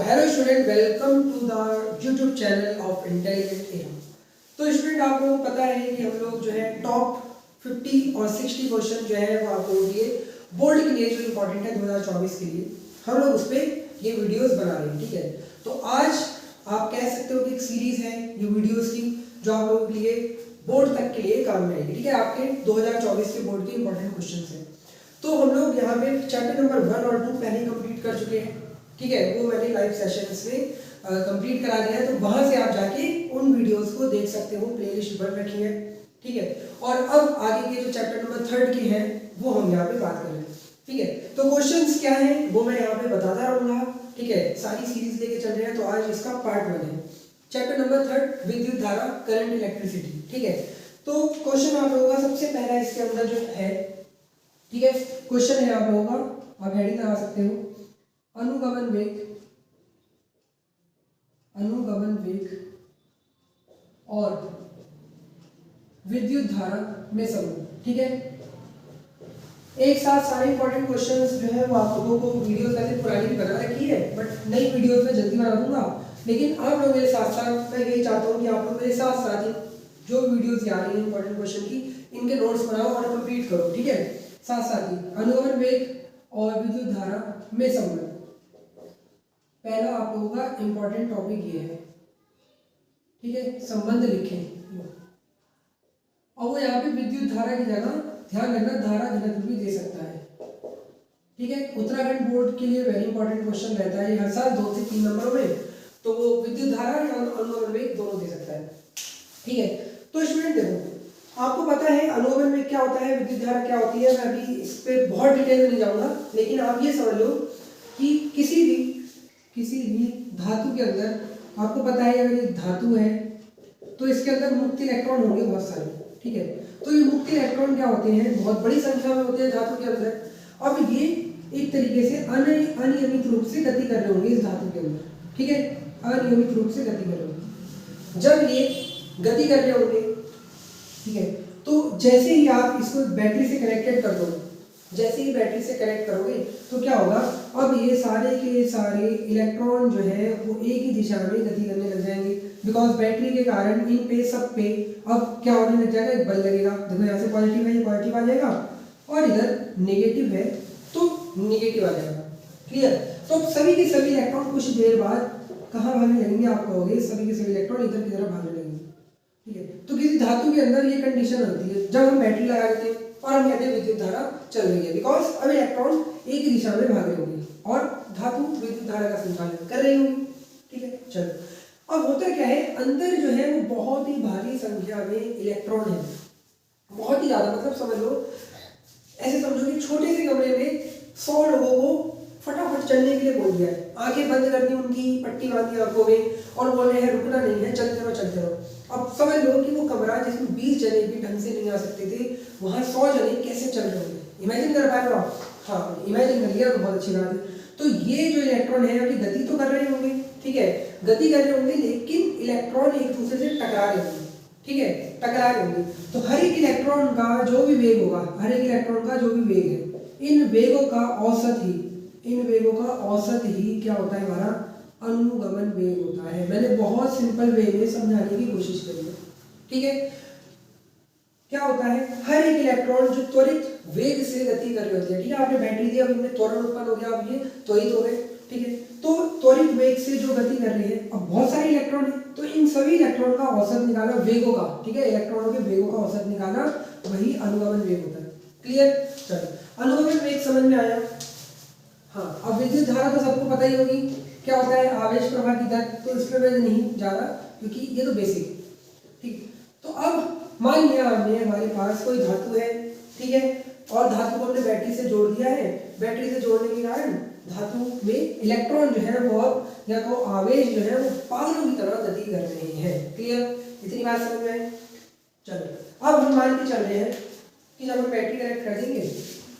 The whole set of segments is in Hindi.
Hello student, welcome to the YouTube channel of intelligent era. तो स्टूडेंट, आप लोगों को पता है कि हम लोग जो है टॉप 50 और 60 क्वेश्चन जो है वो आप लोगों के लिए बोर्ड के लिए जो इम्पोर्टेंट है 2024 के लिए हम लोग उस पर ये वीडियोस बना रहे हैं। ठीक है, तो आज आप कह सकते हो कि एक सीरीज है ये वीडियोस की जो आप लोगों के लिए बोर्ड तक के लिए काम में आएगी। ठीक है, आपके 2024 के बोर्ड के इंपॉर्टेंट क्वेश्चन है। तो हम लोग यहाँ पे चैप्टर नंबर 1 और 2 पहले कंप्लीट कर चुके हैं। ठीक है, वो मैंने लाइव सेशंस में कंप्लीट करा दिया है, तो वहां से आप जाके उन वीडियोस को देख सकते हो, प्लेलिस्ट बन रखी है। ठीक है, और अब आगे के जो चैप्टर नंबर 3 के हैं वो हम यहाँ पे बात कर रहे हैं। ठीक है, तो क्वेश्चंस क्या हैं वो मैं यहाँ पे बताता रहूँगा। ठीक है, सारी सीरीज लेके चल रहे हैं, तो आज इसका पार्ट 1 है चैप्टर नंबर 3 विद्युत धारा करंट इलेक्ट्रिसिटी। ठीक है, तो क्वेश्चन आप लोगों का सबसे पहला इसके अंदर जो है, ठीक है, क्वेश्चन है आप लोगों का, आप हेडिंग लगा सकते हो, अनुगमन वेग और विद्युत धारा में संबंध। ठीक है, एक साथ सारे इंपॉर्टेंट क्वेश्चंस जो है वो आप लोगों को वीडियो पहले पुरानी भी बना रखी है, बट नई वीडियोस में जल्दी बना दूंगा। लेकिन आप लोग मेरे साथ साथ, मैं यही चाहता हूँ कि आप लोग मेरे साथ साथ ही जो वीडियोस आ रही है इंपॉर्टेंट क्वेश्चन की, इनके नोट्स बनाओ और कंप्लीट करो। ठीक है, साथ साथ ही अनुगमन वेग और विद्युत धारा में संबंध, पहला आप लोगों का इंपॉर्टेंट टॉपिक ये है। ठीक है, संबंध लिखें और वो यहाँ पे विद्युत धारा की जगह ध्यान रखना धारा घनत्व भी दे सकता है। ठीक है, उत्तराखंड बोर्ड के लिए वेरी इंपॉर्टेंट क्वेश्चन रहता है हर साल 2 से 3 नंबरों में, तो वो विद्युत धारा या अनुगमन वेग दोनों दे सकता है। ठीक है, तो स्टूडेंट देखो, आपको पता है अनुगमन वेग क्या होता है, विद्युत धारा क्या होती है। मैं अभी इस पे बहुत डिटेल में नहीं जाऊंगा, लेकिन आप ये समझ लो कि किसी भी धातु के अंदर, आपको पता है अगर ये धातु है तो इसके अंदर मुक्त इलेक्ट्रॉन होंगे बहुत सारे। ठीक है, तो ये मुक्त इलेक्ट्रॉन क्या होते हैं, बहुत बड़ी संख्या में होते हैं धातु के अंदर। अब ये एक तरीके से अनियमित रूप से गति कर रहे होंगे इस धातु के अंदर। ठीक है, अनियमित रूप से गति कर रहे होंगे। जब ये गति कर रहे होंगे, ठीक है, तो जैसे ही आप इसको बैटरी से कनेक्टेड कर दो, जैसे ही बैटरी से कनेक्ट करोगे तो क्या होगा, अब ये सारे के सारे इलेक्ट्रॉन जो है वो एक ही दिशा में गति करने लग जाएंगे, बिकॉज बैटरी के कारण इन पे सब पे अब क्या होने लग जाएगा, एक बल लगेगा। देखो यहाँ से पॉजिटिव है, ये पॉजिटिव आ जाएगा, और इधर नेगेटिव है तो नेगेटिव आ जाएगा। क्लियर, तो सभी के सभी इलेक्ट्रॉन कुछ देर बाद कहाँ भागने लगेंगे, आप कहोगे सभी के सभी इलेक्ट्रॉन इधर की तरफ भागने लगेंगे। ठीक है, तो किसी धातु के अंदर ये कंडीशन होती है जब हम बैटरी लगा देते हैं और हम कहते हैं विद्युत धारा चल रही है, बिकॉज अब इलेक्ट्रॉन एक ही दिशा में भाग रहे होंगे और धातु विद्युत धारा का संचालन कर रही होंगी। ठीक है, चलो, अब होता क्या है, अंदर जो है वो बहुत ही भारी संख्या में इलेक्ट्रॉन है, बहुत ही ज्यादा, मतलब समझ लो, ऐसे समझो कि छोटे से कमरे में 100 लोगों को फटाफट चलने के लिए बोल दिया है, आंखें बंद करनी उनकी, पट्टी बांधी आंखों में, और बोल रहे हैं रुकना नहीं है, चलते रहो चलते रहो। अब समझ लो कि वो कमरा जिसमें 20 जने भी ढंग से नहीं आ सकते थे, वहां 100 जने कैसे चल रहे होंगे, इमेजिन कर पा रहे हो आप? हाँ, इमेजिन कर लिया तो बहुत अच्छी बात है। तो ये जो इलेक्ट्रॉन है अभी गति तो कर रहे होंगे, ठीक है, गति कर रहे होंगे, लेकिन इलेक्ट्रॉन एक दूसरे से टकरा रहे होंगे। ठीक है, टकरा रहे होंगे, तो हर एक इलेक्ट्रॉन का जो भी वेग होगा, हर एक इलेक्ट्रॉन का जो भी वेग है, इन वेगों का औसत ही क्या होता है, हमारा अनुगमन वेग होता है। मैंने बहुत सिंपल वे में समझाने की कोशिश करी है। ठीक है, क्या होता है, हर एक इलेक्ट्रॉन जो त्वरित वेग से गति कर रहे होते हैं। ठीक है, आपने बैटरी दी, अब इनमें त्वरण उत्पन्न हो गया, अब ये त्वरित हो गए। ठीक है, तो त्वरित वेग से जो गति कर रही है, अब बहुत सारे इलेक्ट्रॉन है, तो इन सभी इलेक्ट्रॉन का औसत निकाला वेगों का। ठीक है, इलेक्ट्रॉनों के वेगों का औसत निकाला, वही अनुगमन वेग होता है। क्लियर, चलो, अनुगमन वेग समझ में आया। हाँ, अब विद्युत धारा तो सबको पता ही होगी क्या होता है, आवेश प्रवाह की दर, तो इस पर मैं नहीं जा रहा क्योंकि ये तो बेसिक है। ठीक, तो अब मान लिया हमने हमारे पास कोई धातु है, ठीक है, और धातु को हमने बैटरी से जोड़ दिया है। बैटरी से जोड़ने के कारण धातु में इलेक्ट्रॉन जो है वो अब, या तो आवेश जो है वो पागलों की तरह गति कर रहे हैं। क्लियर, इतनी बात समझ में आई। चलो, अब हम मान के चल रहे हैं कि जब हम बैटरी कनेक्ट कर देंगे,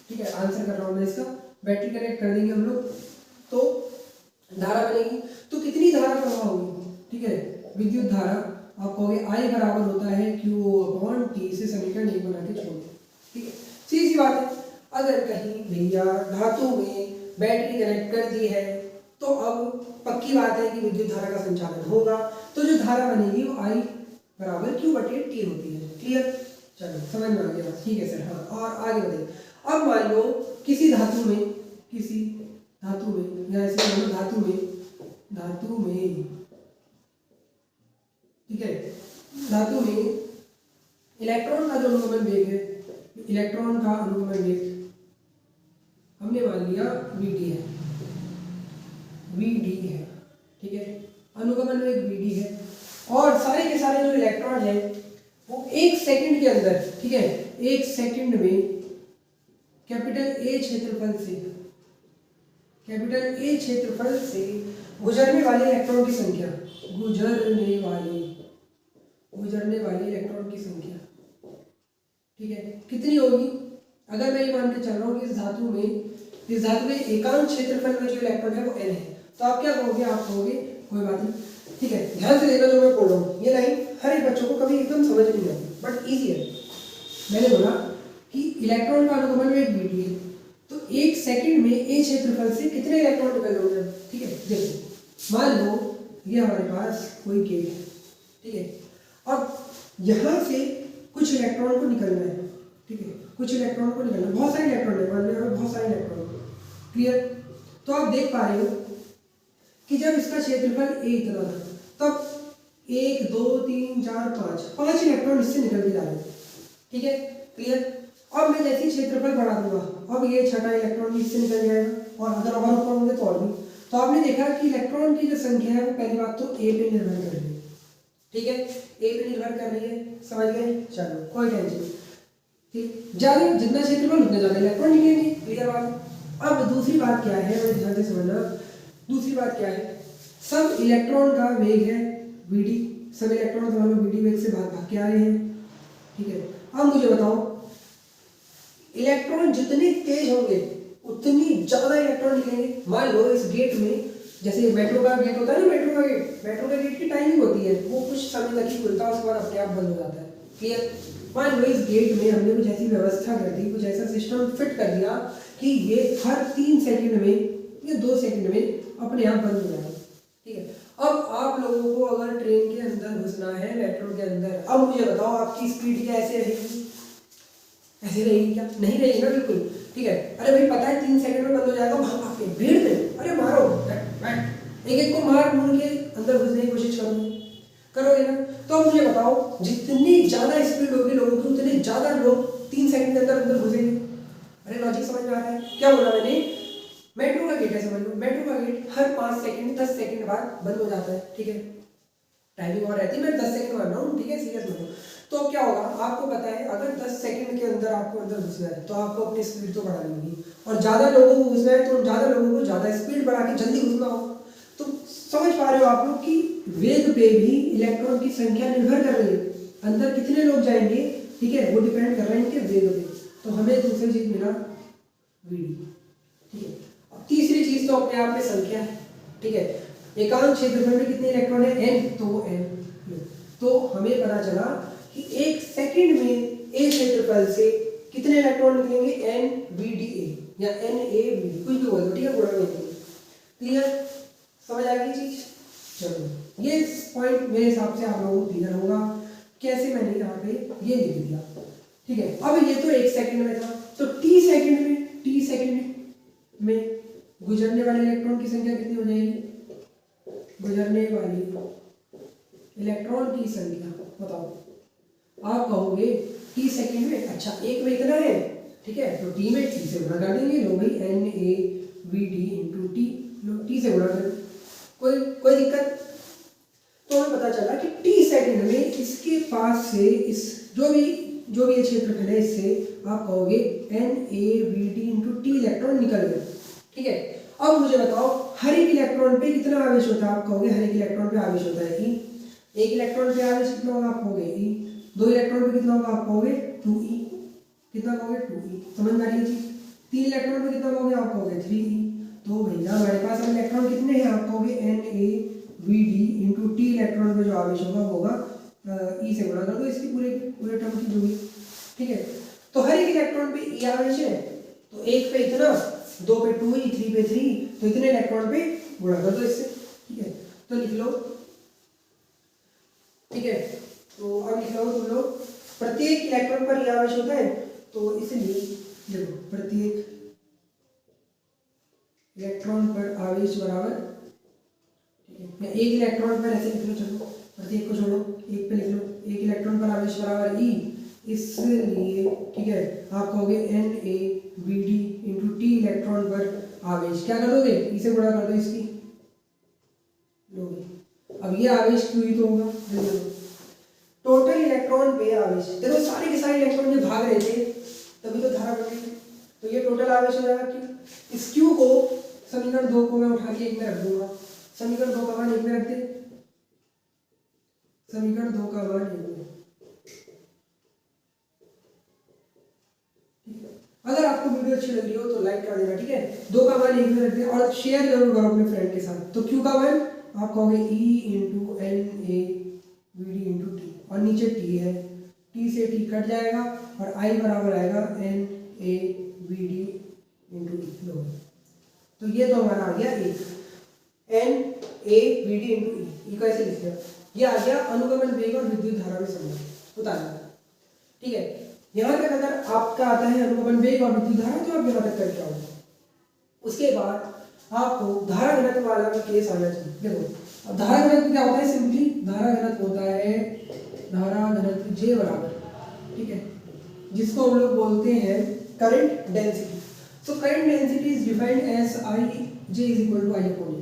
ठीक है, आंसर कर रहा हूँ मैं इसका, बैटरी कनेक्ट कर देंगे हम लोग तो धारा बनेगी, तो कितनी धारा प्रवाह होगी। ठीक है, विद्युत धारा आप कहोगे I बराबर होता है Q/T, से समीकरण 1 बना के छोड़। ठीक है, सीधी सी बात है, अगर कहीं भैया धातु में बैटरी कनेक्ट कर दी है, तो अब पक्की बात है कि विद्युत धारा का संचालन होगा, तो जो धारा बनेगी वो I बराबर Q बटे T होती है। क्लियर? चलो समझ में आ गया, ठीक है सर। हाँ, और आगे बढ़े। अब मान लो किसी धातु में या ऐसे मान लो धातु में ठीक है, धातु में इलेक्ट्रॉन का जो अनुगमन वेग है, इलेक्ट्रॉन का अनुगमन वेग हमने मान लिया Vd है, ठीक है, अनुगमन वेग Vd है, और सारे के सारे जो इलेक्ट्रॉन है वो 1 सेकंड के अंदर, ठीक है, 1 सेकंड में कैपिटल ए क्षेत्रफल से गुजरने वाले इलेक्ट्रॉन की संख्या, ठीक है, कितनी होगी? अगर मैं ये मान के चल रहा हूँ कि इस धातु में एकांक क्षेत्रफल में जो इलेक्ट्रॉन है वो n है, तो आप क्या कहोगे? आप कहोगे कोई बात नहीं, ठीक है, ध्यान से देखना जो मैं बोल रहा हूँ। ये लाइन हर एक बच्चों को कभी एकदम समझ नहीं आती, बट इजी है। मैंने बोला कि इलेक्ट्रॉन का अनुगमन वेग Vd है, तो 1 सेकंड में ए क्षेत्रफल से कितने इलेक्ट्रॉन निकल रहे हैं? ठीक है, देखो मान लो ये हमारे पास कोई गेट है, ठीक है, अब यहाँ से कुछ इलेक्ट्रॉन को निकलना है, ठीक है, कुछ इलेक्ट्रॉन को निकलना, बहुत सारे इलेक्ट्रॉन है, मान लो यहाँ बहुत सारे इलेक्ट्रॉन। क्लियर? तो आप देख पा रहे हो कि जब इसका क्षेत्रफल ए इतना था, तब 1 2 3 4 5 इलेक्ट्रॉन इससे निकल के जा रहे हैं, ठीक है। क्लियर? अब मैं जैसे ही क्षेत्रफल बढ़ा दूंगा, अब ये छठा इलेक्ट्रॉन भी इससे निकल जाएगा, और अगर और ऊपर होंगे तो और भी। तो आपने देखा कि इलेक्ट्रॉन की जो संख्या है वो पहली बात तो ए पे निर्भर कर रही है, ठीक है, ए पे निर्भर कर रही है, समझ गए? चलो कोई टेंशन नहीं, ठीक, ज्यादा जितना क्षेत्रफल उतना ज्यादा इलेक्ट्रॉन निकलेंगे। क्लियर बात? अब दूसरी बात क्या है, बड़े ध्यान से समझना, दूसरी बात क्या है, सब इलेक्ट्रॉन का वेग है Vd, सब इलेक्ट्रॉन तो हम Vd वेग से भाग के आ रहे हैं, ठीक है। अब मुझे बताओ, इलेक्ट्रॉन जितने तेज होंगे उतनी ज्यादा इलेक्ट्रॉन निकलेंगे। मान लो इस गेट में, जैसे मेट्रो का गेट होता है ना, मेट्रो का गेट की टाइमिंग होती है, वो कुछ समय तक ही खुलता है, उसके बाद अपने आप बंद हो जाता है। क्लियर? मान लो इस गेट में हमने कुछ ऐसी व्यवस्था कर दी, कुछ ऐसा सिस्टम फिट कर दिया कि ये हर 3 सेकंड में या 2 सेकंड में अपने आप बंद हो जाएगा, ठीक है। अब आप लोगों को अगर ट्रेन के अंदर घुसना है, मेट्रो के अंदर, अब मुझे बताओ आपकी स्पीड क्या ऐसे रहेगी? ऐसे रहेगी क्या? नहीं रहेगी ना, बिल्कुल, ठीक है। अरे भाई पता है 3 सेकंड में बंद हो जाएगा, भाग भाग के भीड़ में, अरे मारो, एक एक को मार मुड़ के अंदर घुसने की कोशिश करोगे ना। तो मुझे बताओ, जितनी ज्यादा स्पीड होगी लोगों की, उतने ज्यादा लोग 3 सेकंड के अंदर घुसेंगे। अरे लॉजिक समझ में आ रहा है? क्या बोला मैंने? मेट्रो का गेट है, समझ लो, मेट्रो का गेट हर 5 सेकंड 10 सेकंड बाद बंद हो जाता है, ठीक है, टाइमिंग और रहती है, मैं 10 सेकंड मान रहा हूँ, ठीक है, सीरियस मानो। तो क्या होगा, आपको पता है अगर 10 सेकंड के अंदर आपको अंदर घुसना है तो आपको अपनी स्पीड तो बढ़ानी होगी, और ज्यादा लोगों को घुसना है तो ज्यादा लोगों को ज्यादा स्पीड बढ़ा के जल्दी घुसना हो। तो समझ पा रहे हो आप लोग कि वेग पे भी इलेक्ट्रॉन की संख्या निर्भर कर रही है, अंदर कितने लोग जाएंगे, ठीक है, वो डिपेंड कर रहे हैं इनके वेग पे। तो हमें दूसरी चीज मिला Vd, ठीक है। अब तीसरी चीज तो अपने आप में संख्या है, ठीक है, एकांक क्षेत्रफल में कितने इलेक्ट्रॉन है? n, तो वो n। तो हमें पता चला कि 1 सेकंड में ए क्षेत्रफल से कितने इलेक्ट्रॉन निकलेंगे? NVDA या NAVD, कुछ भी बोल दो, ठीक है, गुणा में। क्लियर? समझ आ गई चीज? चलो ये पॉइंट मेरे हिसाब से आप लोगों को क्लियर होगा, कैसे मैंने यहाँ पे ये लिख दिया, ठीक है। अब ये तो 1 सेकंड में था, तो t सेकंड में गुजरने वाले इलेक्ट्रॉन की संख्या कितनी हो जाएगी? गुजरने वाली इलेक्ट्रॉन की संख्या बताओ। आप कहोगे t सेकंड में, अच्छा एक में इतना है, ठीक है, तो t में t से गुणा कर देंगे, लो भाई NAVD इंटू टी, लो t से गुणा कर, कोई दिक्कत? तो हमें पता चला कि t सेकंड में इसके पास से इस जो भी ये क्षेत्रफल है, इससे आप कहोगे NAVD इंटू टी इलेक्ट्रॉन निकल गए, ठीक है। अब मुझे बताओ हर एक इलेक्ट्रॉन पे कितना आवेश होता है? आप कहोगे हर एक इलेक्ट्रॉन पे आवेश होता है E। एक इलेक्ट्रॉन पे आवेश कितना होगा? आप कहोगे E। 2 इलेक्ट्रॉन पे कितना होगा? आप कहोगे 2E। कितना कहोगे? 2E। समझ में आ रही है चीज? 3 इलेक्ट्रॉन पे कितना कहोगे? आप कहोगे 3E। तो भैया हमारे पास अब इलेक्ट्रॉन कितने हैं? आप कहोगे NAVD इंटू टी इलेक्ट्रॉन पे जो आवेश होगा वो होगा E से गुणा कर दो इसकी पूरे टर्म की दूरी, ठीक है। तो हर एक इलेक्ट्रॉन पे E आवेश है, तो एक पे इतना, 2 पे 2E, 3 पे 3, तो इतने इलेक्ट्रॉन पे गुणा कर दो इससे, ठीक है। तो लिख लो, ठीक है। तो अब लिख लो तुम लोग, प्रत्येक इलेक्ट्रॉन पर यह आवेश होता है, तो इसलिए देखो प्रत्येक इलेक्ट्रॉन पर आवेश बराबर, ठीक है, या एक इलेक्ट्रॉन पर ऐसे लिख लो, चलो प्रत्येक को छोड़ो, एक पे लिख लो, एक इलेक्ट्रॉन पर आवेश बराबर ई, इसलिए ठीक है आप कहोगे NaBd इंटू टी इलेक्ट्रॉन पर आवेश, क्या कर दोगे, इसे गुणा कर दो इसकी, लोगे। अब ये आवेश क्यों ही तो होगा, देखो टोटल इलेक्ट्रॉन पे आवेश, देखो सारे के सारे इलेक्ट्रॉन जो भाग रहे थे तभी तो धारा बनेगी, तो ये टोटल आवेश हो जाएगा। क्यों, इस क्यू को समीकरण 2 को मैं उठा के एक में रख दूंगा, समीकरण 2 का मान एक में रख दे, समीकरण 2 का मान एक में। अगर आपको वीडियो अच्छी लग रही हो तो लाइक कर देना, ठीक है। 2 का मान एक में रख दे और शेयर जरूर करो अपने फ्रेंड के साथ। तो क्यू का मान आप कहोगे E into NaBd into T, और नीचे टी है, टी से टी कट जाएगा और I बराबर आएगा NaBd इंटू टी। तो ये तो हमारा आ गया एक NaBd इंटू ई, कैसे लिख दिया, ये आ गया अनुगमन वेग और विद्युत धारा में संबंध उतारना, ठीक है। यहाँ तक अगर आपका आता है अनुगमन वेग और विद्युत धारा तो आप यहाँ तक करके आओगे। उसके बाद आपको धारा घनत्व वाला भी केस आना चाहिए। देखो अब धारा घनत्व क्या होता है, सिंपली धारा घनत्व होता है धारा घनत्व J बराबर, ठीक है, जिसको हम लोग बोलते हैं current density. So current density is defined as J is equal to I upon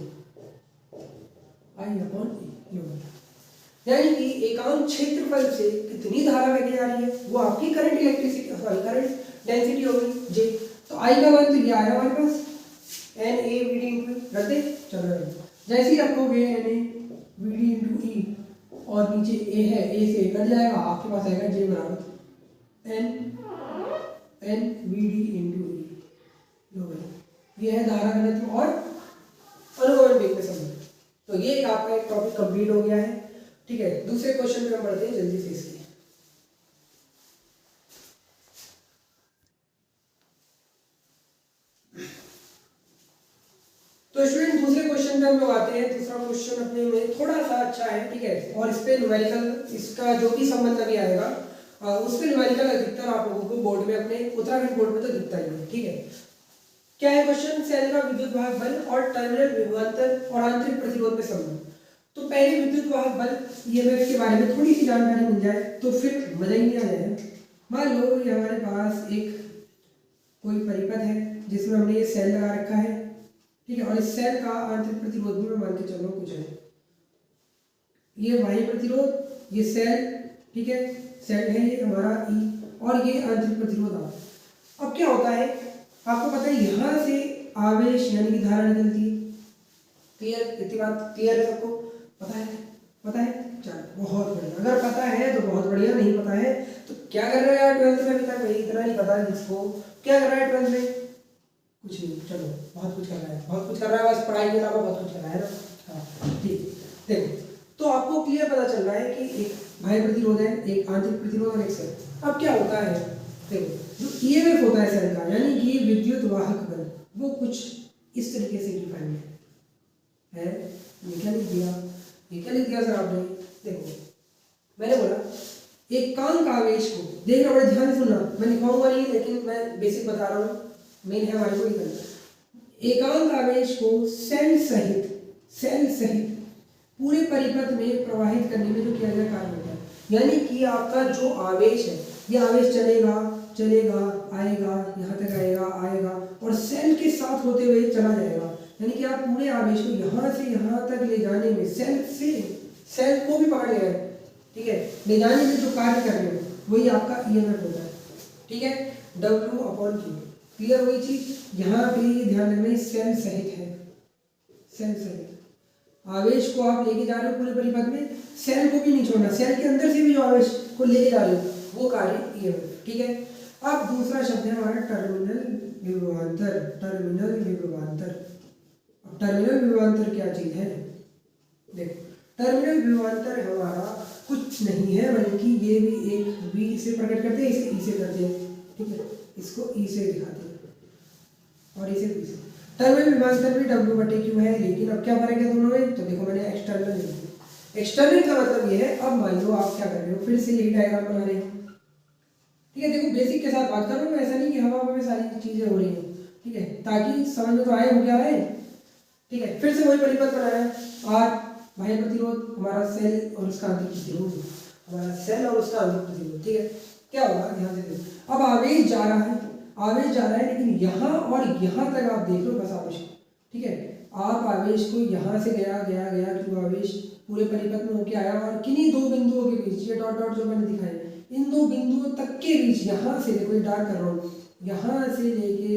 E, यानी कि एकांक क्षेत्रफल से कितनी धारा बह जा रही है वो आपकी current electricity, sorry current density होगी J। तो I का मान तो ये आया हमारे पास NaBd इंटू रख दे, चलो जैसे ही रखोगे NaBd इंटू ई और नीचे A है, A से A कट जाएगा, आपके पास आएगा J बराबर NaBd इंटू ई। ये है धारा घनत्व और अनुगमन वेग में संबंध। तो ये आपका एक टॉपिक कंप्लीट हो गया है, ठीक है। दूसरे क्वेश्चन पे हम बढ़ते हैं जल्दी से इसलिए। तो स्टूडेंट दूसरे क्वेश्चन पे हम लोग आते हैं। दूसरा क्वेश्चन अपने में थोड़ा सा अच्छा है, ठीक है, और इस पे न्यूमेरिकल, इसका जो भी संबंध अभी आएगा उस पे न्यूमेरिकल अधिकतर आप लोगों को बोर्ड में, अपने उत्तराखंड बोर्ड में तो दिखता ही है, ठीक है। क्या है क्वेश्चन, सेल का विद्युत वाहक बल और टर्मिनल विभवांतर और आंतरिक प्रतिरोध में संबंध। तो पहले विद्युत वाहक बल ईएमएफ के बारे में थोड़ी सी जानकारी मिल जाए तो फिर मजा ही नहीं आ जाएगा। मान लो ये हमारे पास एक कोई परिपथ है जिसमें हमने ये सेल लगा रखा है, ठीक है, और इस सेल का आंतरिक प्रतिरोध भी मैं मान के चल रहा हूँ कुछ है, ये बाह्य प्रतिरोध, ये सेल, ठीक है, सेल है ये हमारा ई, और ये आंतरिक प्रतिरोध आ। अब क्या होता है आपको पता है, यहाँ से आवेश यानी कि धारा निकलती है। क्लियर, इतनी बात क्लियर है सबको, पता है, पता है, चलो बहुत बढ़िया। अगर पता है तो बहुत बढ़िया, नहीं पता है तो क्या कर रहे हो यार 12th में, अभी तक वही इतना नहीं पता है जिसको, क्या कर रहा है 12th में, कुछ नहीं, चलो बहुत कुछ कर रहा है, बहुत कुछ कर रहा है, बस पढ़ाई के अलावा बहुत कुछ कर रहा है ना। हाँ ठीक, देखो तो आपको क्लियर पता चल रहा है कि एक बाह्य प्रतिरोध है, एक आंतरिक प्रतिरोध और एक सेल। अब क्या होता है, देखो जो ईएमएफ होता है सेल का, यानी कि विद्युत वाहक बल, वो कुछ इस तरीके से डिफाइन है। ये क्या लिख दिया, ये क्या लिख दिया सर आपने, देखो मैंने बोला एकांक आवेश को, देखना बड़े ध्यान से सुनना, मैं लिखवाऊंगा नहीं लेकिन मैं बेसिक बता रहा हूँ, मेन है हमारे को करना। एकांक आवेश को सेल सहित पूरे परिपथ में प्रवाहित करने में जो किया गया कार्य होता है, यानी कि आपका जो आवेश है, ये आवेश चलेगा चलेगा आएगा, यहाँ तक आएगा और सेल के साथ होते हुए चला जाएगा, यानी कि आप पूरे आवेश को यहाँ से यहाँ तक ले जाने में सेल को भी पकड़ लेगा, ठीक है, ले जाने में जो कार्य कर रहे हो वही आपका ईएमएफ होता है, ठीक है, W/Q। क्लियर वही चीज यहाँ पे ध्यान रखना, सेल सहित है, सेल सहित आवेश को आप लेके जा रहे हो पूरे परिपथ में, सेल को भी नहीं छोड़ना, सेल के अंदर से भी जो आवेश को लेके जा रहे हो वो कार्य ईएमएफ, ठीक है। अब दूसरा शब्द है हमारा टर्मिनल विभवांतर। टर्मिनल विभवांतर, अब टर्मिनल विभवांतर क्या चीज है, देखो टर्मिनल विभवांतर हमारा कुछ नहीं है बल्कि ये भी एक V से प्रकट करते हैं, इसे E से करते हैं, ठीक है, इसको E से दिखाते हैं और इसे B से। टर्मिनल विभवांतर भी W/Q है, लेकिन अब क्या फर्क है दोनों में, तो देखो मैंने एक्सटर्नल लिख दिया। एक्सटर्नल का मतलब ये है, अब मान लो आप क्या कर रहे हो, फिर से यही डायग्राम बना रहे हो, ठीक है। देखो बेसिक के साथ बात कर रहा हूँ, ऐसा नहीं कि हवा में सारी चीजें हो रही हैं, ठीक है, ताकि समझ में तो आए हो क्या है, ठीक है। फिर से वही परिपथ बनाया है, आर बाह्य प्रतिरोध, हमारा सेल और उसका आंतरिक प्रतिरोध, हमारा सेल और उसका आंतरिक प्रतिरोध, ठीक है। क्या होगा ध्यान से देखो, अब आवेश जा रहा है, आवेश जा रहा है, लेकिन यहाँ और यहाँ तक आप देख लो बस आवेश, ठीक है। आप आवेश को यहाँ से गया गया गया क्यों आवेश पूरे परिपथ में होके आया, और किन्हीं दो बिंदुओं के बीच, ये डॉट डॉट जो मैंने दिखाए, इन दो बिंदुओं तक के बीच, यहाँ से देखो ये डार्क कर रहा हूँ, यहाँ से लेके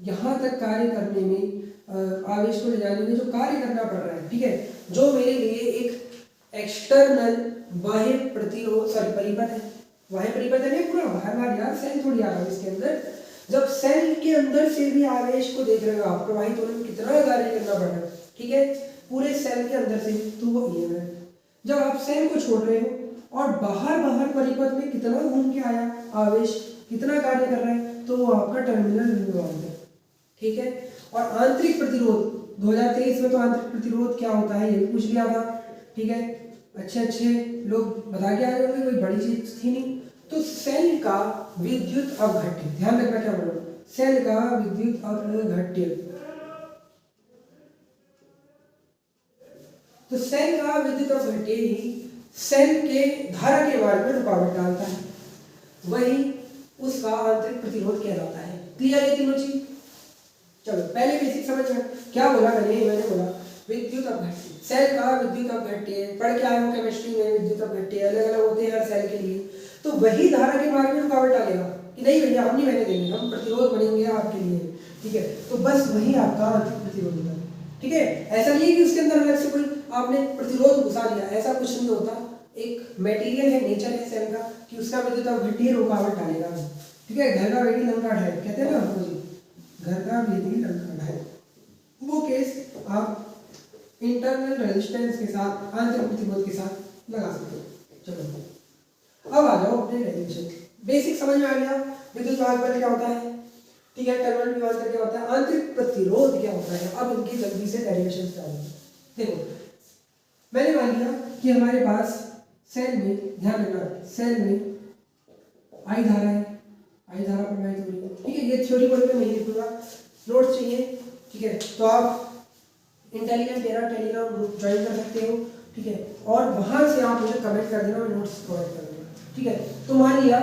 यहाँ तक कार्य करने में, आवेश को ले जाने में जो कार्य करना पड़ रहा है, ठीक है, जो मेरे लिए एक एक्सटर्नल बाह्य प्रतिरोध सॉरी परिपथ है, बाह्य परिपथ है नहीं पूरा बाहर बाहर यार, सेल थोड़ी आ रहा है इसके अंदर। जब सेल के अंदर से भी आवेश को देख रहे हो आप, प्रवाहित होने में कितना कार्य करना पड़ रहा है, ठीक है, पूरे सेल के अंदर से, तो वो ये है। जब आप सेल को छोड़ रहे हो और बाहर बाहर परिपथ में कितना घूम के आया आवेश, कितना कार्य कर रहा है, तो वो आपका टर्मिनल विभवांतर है, ठीक है। और आंतरिक प्रतिरोध 2023 में तो आंतरिक प्रतिरोध क्या होता है ये भी पूछ लिया था, ठीक है। अच्छे लोग बता के आ रहे होंगे, कोई बड़ी चीज थी नहीं। तो सेल का विद्युत अपघट्य, ध्यान रखना क्या बोल रहा हूं, सेल का विद्युत अपघट्य, तो सेल का विद्युत अपघट्य ही सेल के धारा के मार्ग में रुकावट डालता है, वही उसका आंतरिक प्रतिरोध कहलाता है। क्लियर है तीनों चीज? चलो पहले बेसिक समझ में क्या बोला मैंने बोला विद्युत अपघट्य, सेल का विद्युत अपघट्य, पढ़ के आए हो केमिस्ट्री में, विद्युत अपघट्य अलग अलग होते हैं हर सेल के लिए। तो वही धारा के मार्ग में रुकावट डालेगा कि नहीं भैया हम नहीं बने देंगे, हम प्रतिरोध बनेंगे आपके लिए, ठीक है। तो बस वही आपका आंतरिक प्रतिरोध होता है, ठीक है। ऐसा नहीं है कि उसके अंदर अलग से कोई आपने प्रतिरोध घुसा लिया, ऐसा कुछ नहीं होता। एक मटेरियल है, नेचर है सेल का कि उसका विद्युत अपघट्य रुकावट डालेगा, ठीक है। घर का बेटी लंका है कहते हैं ना, घर का बेटी लंका है, वो केस आप इंटरनल रेजिस्टेंस के साथ, आंतरिक प्रतिरोध के साथ लगा सकते हो। चलो अब आ जाओ अपने डेरिवेशन। बेसिक समझ में आ गया विद्युत वाहक क्या होता है, ठीक है, टर्मिनल विभवांतर क्या होता है, आंतरिक प्रतिरोध क्या होता है। अब इनकी जल्दी से डेरिवेशन डालेंगे। देखो मैंने मान लिया कि हमारे पास सेल में, ध्यान रखना, सेल में आई धारा है, आई धारा प्रवाहित हो रही है, ठीक है। ये थ्योरी बोल के नहीं लिखूंगा, नोट्स चाहिए, ठीक है, तो आप इंटेलिजेंट मेरा टेलीग्राम ग्रुप ज्वाइन कर सकते हो, ठीक है। और वहां से आप मुझे कमेंट कर देना, मैं नोट्स प्रोवाइड कर दूंगा, ठीक है। तो मान लिया